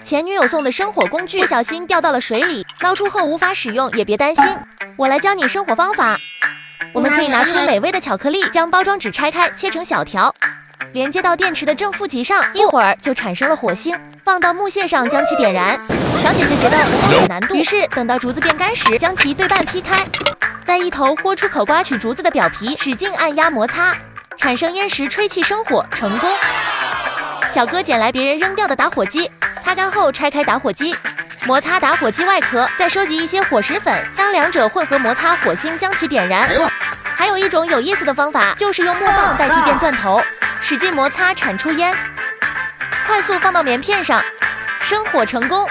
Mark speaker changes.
Speaker 1: 前女友送的生火工具不小心掉到了水里，捞出后无法使用也别担心，我来教你生火方法。我们可以拿出美味的巧克力，将包装纸拆开，切成小条，连接到电池的正负极上，一会儿就产生了火星。放到木屑上将其点燃。小姐姐觉得有难度，于是等到竹子变干时，将其对半劈开，在一头豁出口刮取竹子的表皮，使劲按压摩擦，产生烟时吹气生火，成功。小哥捡来别人扔掉的打火机，擦干后拆开打火机，摩擦打火机外壳，再收集一些火石粉，将两者混合摩擦火星，将其点燃。还有一种有意思的方法，就是用木棒代替电钻头，使劲摩擦产出烟，快速放到棉片上，生火成功。